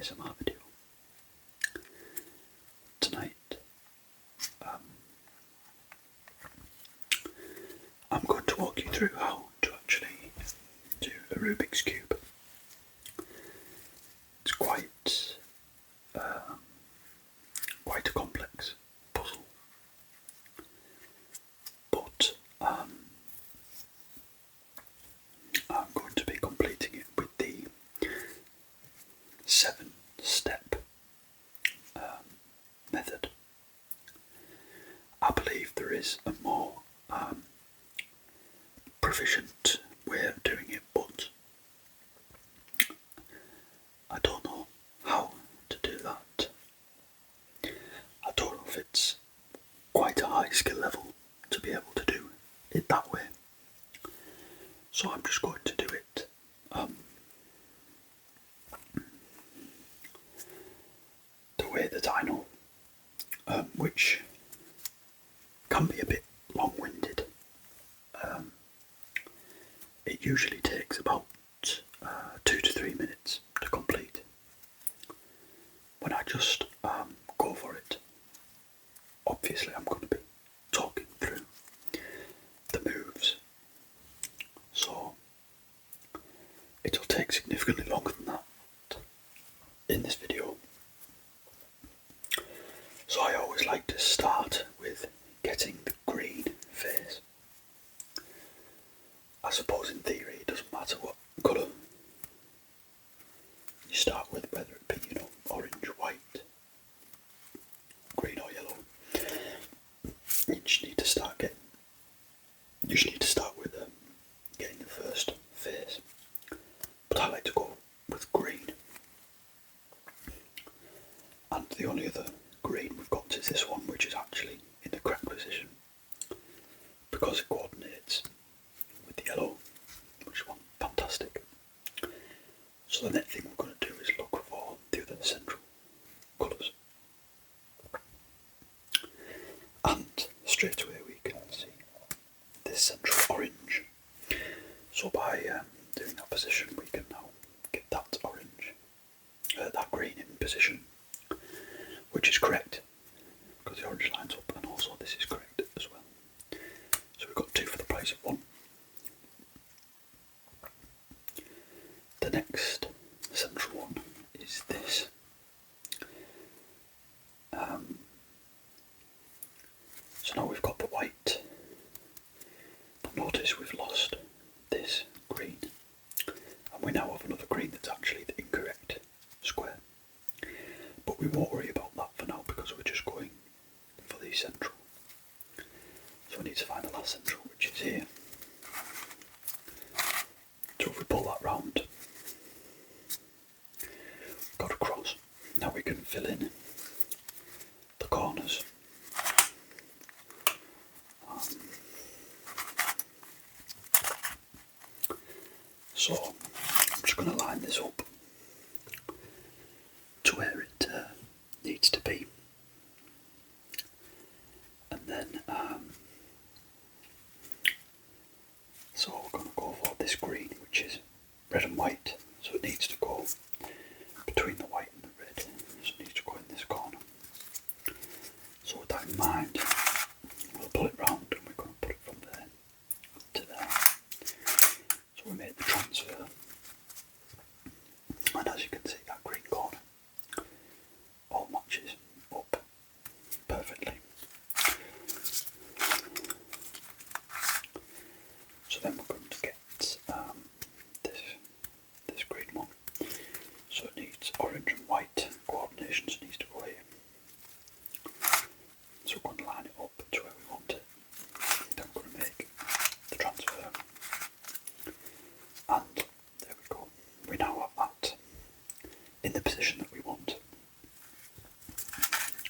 ASMR video. Tonight, I'm going to walk you through how to actually do a Rubik's Cube. It's quite a complex puzzle, but I'm going to be completing it with the 7-step method. I believe there is a more proficient way of doing it, but I don't know how to do that. I don't know if it's quite a high skill level to be able to do it that way. So I'm just going to do it the way that I know, which can be a bit long-winded. It usually takes about 2 to 3 minutes to complete when I just go for it. Obviously I'm going to be talking through the moves, so it'll take significantly longer than that in this video. So I always like to start with getting the green face. I suppose in theory it doesn't matter what colour you start with, whether it be, orange, white, green or yellow. You just need to start with getting the first face. But I like to go with green. And the only other green we've got is this one, which is actually in the correct position, because it coordinates with the yellow, which is fantastic. So the next thing we're going to do is look for the other central colours. And straight away we can see this central orange. So by doing that position, we can now get that that green in position, which is correct, because the orange lines up, and also this is correct as well. So we've got 2 for the price of 1. The next central one is this. So now we've got the white, but notice we've lost this green, and we now have another green that's actually the incorrect square. But we won't worry about that for now, because we're just going for the central. So we need to find the last central, which is here. So if we pull that round, we've got a cross. Now we can fill in the corners. So I'm just going to line this up to where it needs to be, and then so we're going to go for this green, which is red and white, so it needs to go between the white and the red, so it needs to go in this corner. So with that in mind, we'll pull it round, and we're going to put it from there to there. So we made the transfer, and as you can see, that green corner all matches up perfectly. So then we're going to get this green one. So it needs orange and white coordination, so it needs to go here. So we're going to line it up to where we want it. Then we're going to make the transfer. And there we go. We now have that in the position that we want.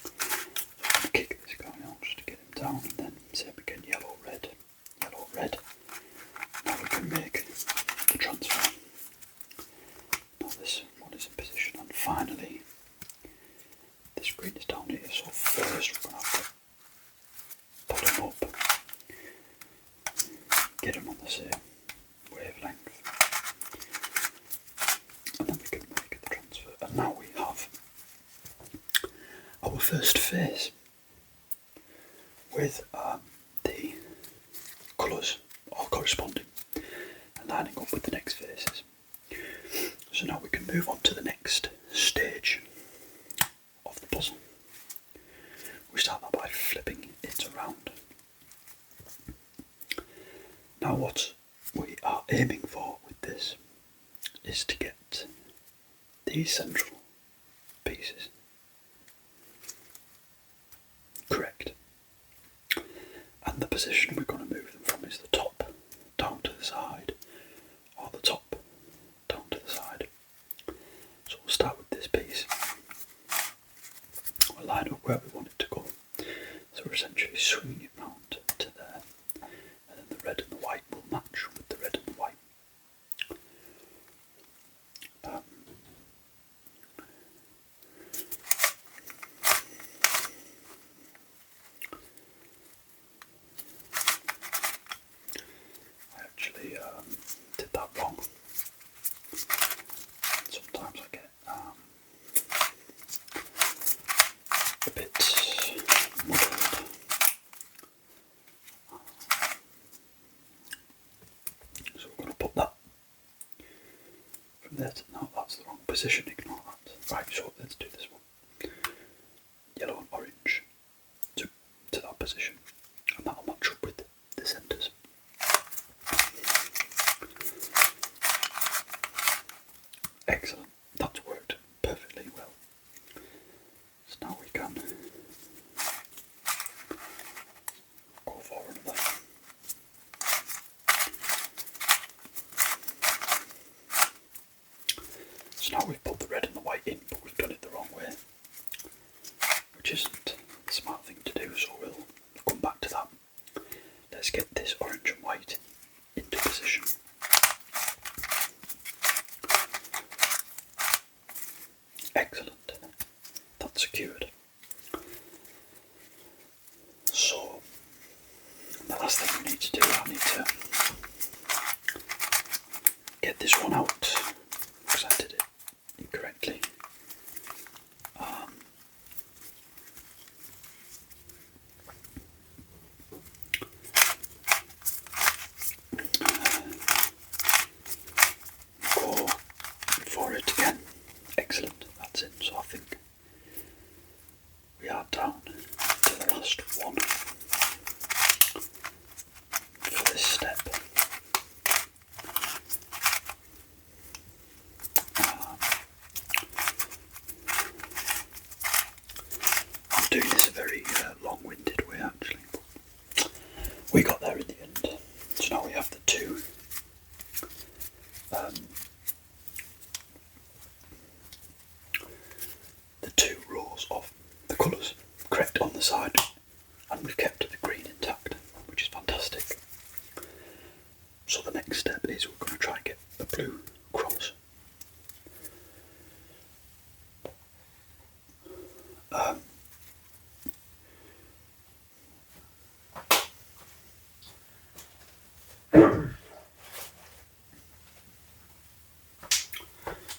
So I'm going to kick this guy out just to get him down, and then same again, yellow, red, yellow, red. Now we can make the transfer. Now this one is in position, and finally this green is down here. So first we're going to have to pull him up, get him on the same wavelength, and then we can make the transfer. And now we have with the colours all corresponding and lining up with the next faces. So now we can move on to the next stage of the puzzle. We start that by flipping it around. Now what we are aiming for with this is to get these central pieces correct. And the position we're going to move them from is the top down to the side, or the top down to the side. So we'll start with this piece. We'll line up where we want it to go. So we're essentially swinging it round to there. And then the red and the white will match with the red and the white. I actually did that wrong. Sometimes I get a bit muddled. So we're going to put that from there to, no, that's the wrong position, ignore that. Right, so let's do this one. Yellow and orange to that position, and that'll match up with the centres. Excellent, that's worked perfectly well. So now we can go for another. So now we've put the red and the white in, but we've done it the wrong way, which isn't the smart thing to do, so we'll come back to that. Let's get this orange and white into position. Excellent, that's secured. So, the last thing we need to do, I need to get this one out, because I did it incorrectly. Go for it again. Excellent, that's it. So I think we are down to the last one for this step. I'm doing this a very long-winded way actually, but we got there in the end. So now we have the two rows of the colours correct on the side, and we've kept the green intact, which is fantastic. So the next step is we're going to try and get a blue cross.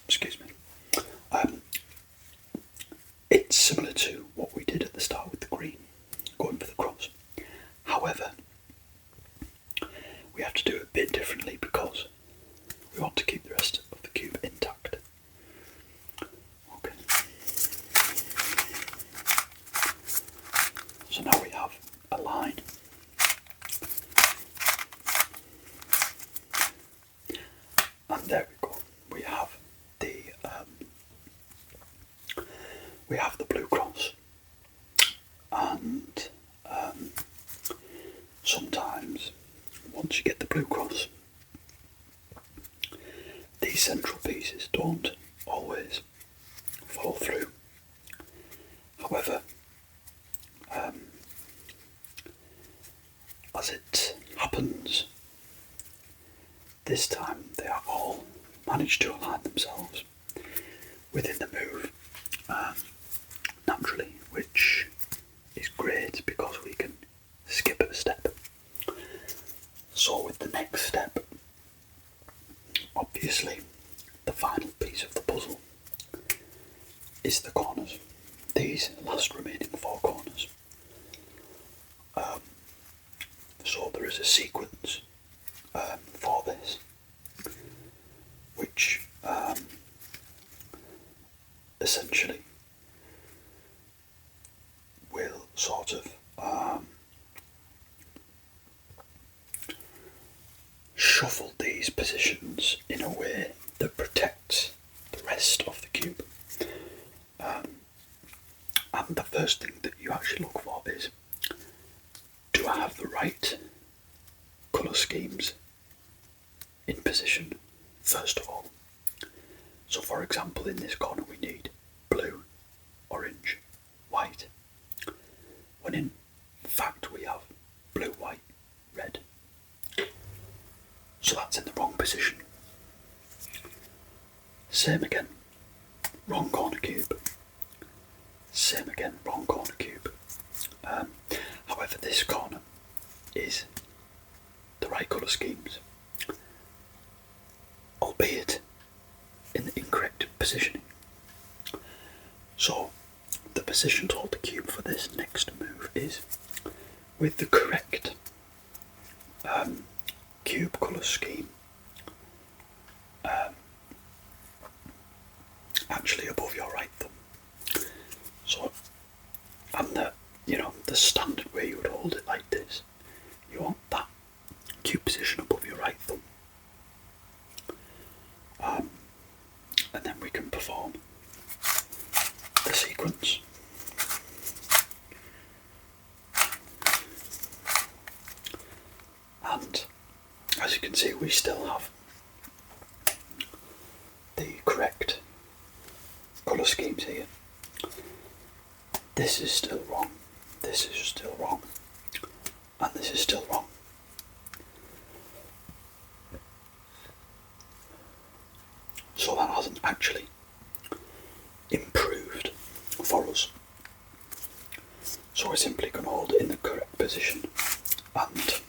Excuse me. It's similar to what we did at the start with the green, going for the cross. However, we have to do it a bit differently because we want to keep the rest of the cube intact. Okay. So now we have a line. And there we go. We have the blue cross, and sometimes once you get the blue cross, these central pieces don't always follow through. However, as it happens, this time they are all managed to align themselves within the move naturally, which is great because we can skip a step. So with the next step, obviously the final piece of the puzzle is the corners, these last remaining four corners. So there is a sequence for this, which essentially will sort of shuffle these positions in a way that protects the rest of the cube. And the first thing that you actually look for is, do I have the right colour schemes in position, first of all? So for example, in this corner we need blue, orange, white, when in fact we have blue, white, red. So that's in the wrong position. Same again, wrong corner cube. Same again, wrong corner cube. However, this corner is the right colour schemes, albeit in the incorrect positioning. So the position to hold the cube for this next move is with the correct cube colour scheme actually above your right thumb. So, and the standard way you would hold it like this, you want that cube position above your right thumb. And then we can perform the sequence. And as you can see, we still have the correct colour schemes here. This is still wrong, this is still wrong, and this is still wrong. So that hasn't actually improved for us. So we're simply going to hold it in the correct position and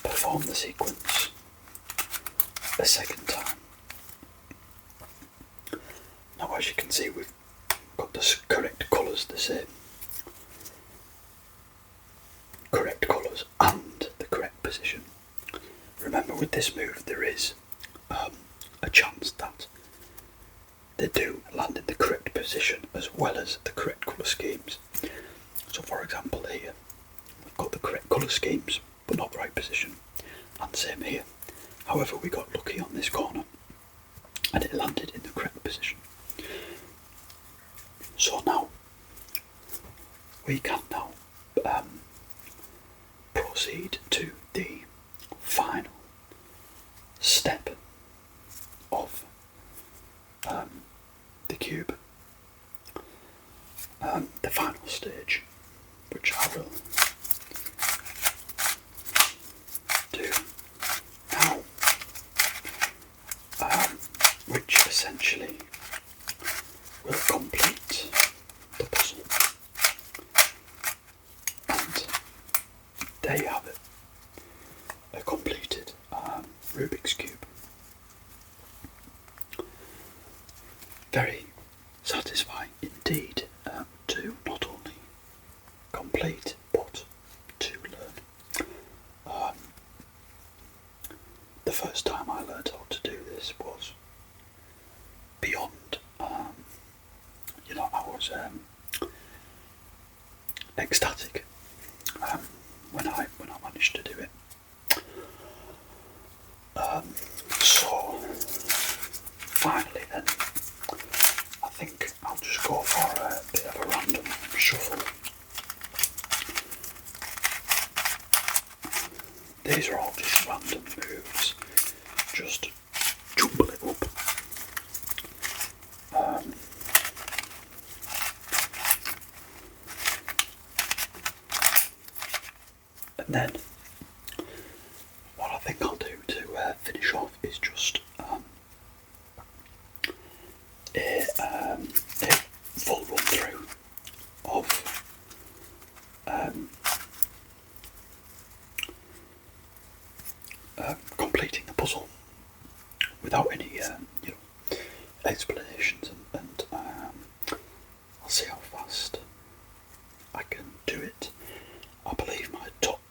perform the sequence a second time. Now, as you can see, we've got the correct colours the same. Correct colours and the correct position. Remember, with this move there is a chance that they do land in the correct position as well as the correct colour schemes. So for example here, we've got the correct colour schemes but not the right position, and same here. However, we got lucky on this corner and it landed in the correct position. So now we can now proceed to the final step of the cube, the final stage, which I will do now, which essentially will complete the puzzle. And there you have it, a completed Rubik's Cube. Very satisfying indeed to not only complete but to learn. The first time I learned how to do this was beyond, I was ecstatic when I managed to do it. So finally then, I think I'll just go for a bit of a random shuffle. These are all just random moves, just jumble it up. And then what I think I'll do to finish off is just a full run through of completing the puzzle without any explanations, and I'll see how fast I can do it. I believe my top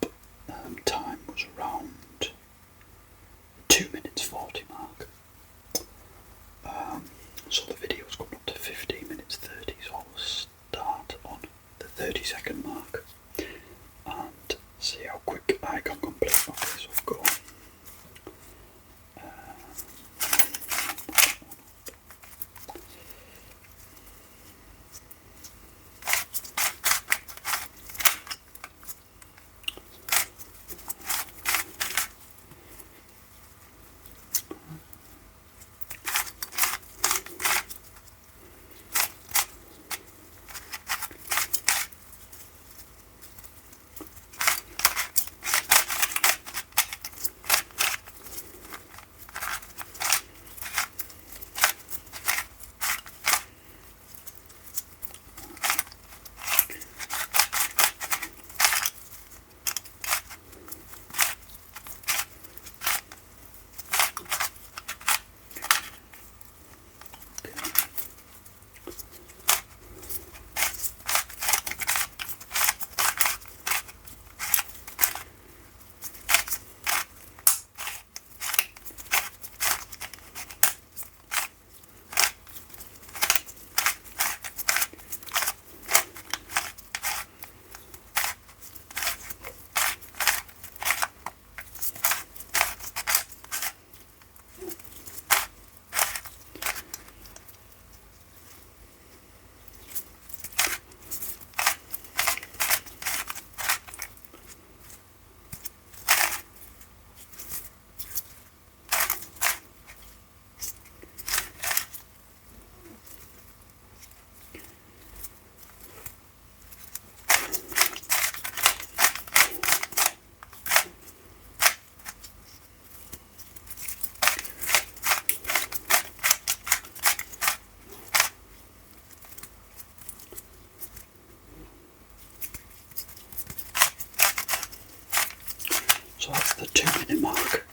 So that's the 2-minute mark.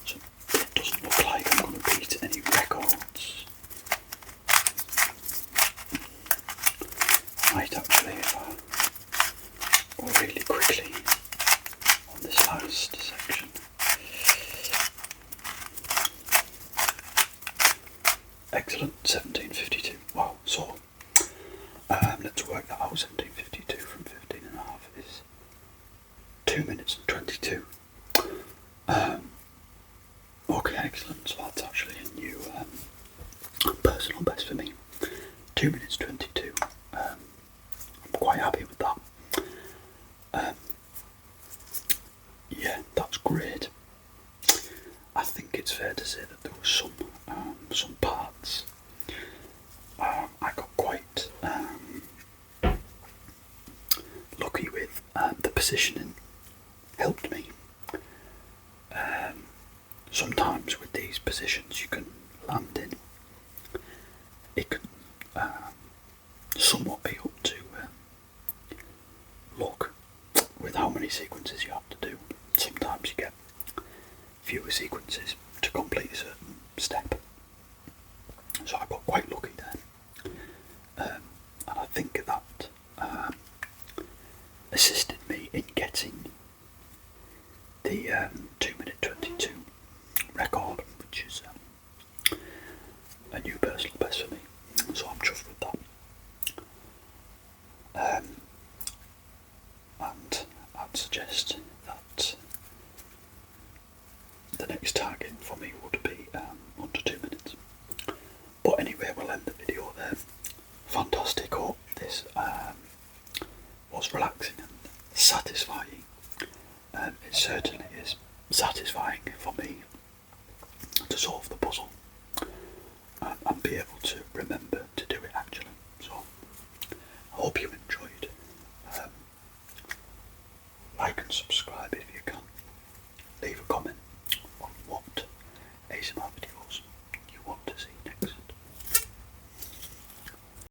So it doesn't look like I'm going to beat any records. Might actually go really quickly on this last section. Excellent, 1752. Wow, so let's work that out. 1752 from 15 and a half is 2 minutes and 22. Okay, excellent. So that's actually a new personal best for me. 2 minutes 22. I'm quite happy with that. Yeah, that's great. I think it's fair to say that there were some parts I got quite lucky with. The positioning helped me. Sometimes with these positions you can land in, it can somewhat be up to luck with how many sequences you have to do. Sometimes you get fewer sequences to complete a certain step. So I got quite lucky there. And I think that assisted me in getting the 2-minute 22 record, which is a new personal best for me. So I'm chuffed with that. And I'd suggest that the next target for me would be under 2 minutes. But anyway, we'll end the video there. Fantastic. Hope this was relaxing and satisfying. It certainly is satisfying for me to solve the puzzle and be able to remember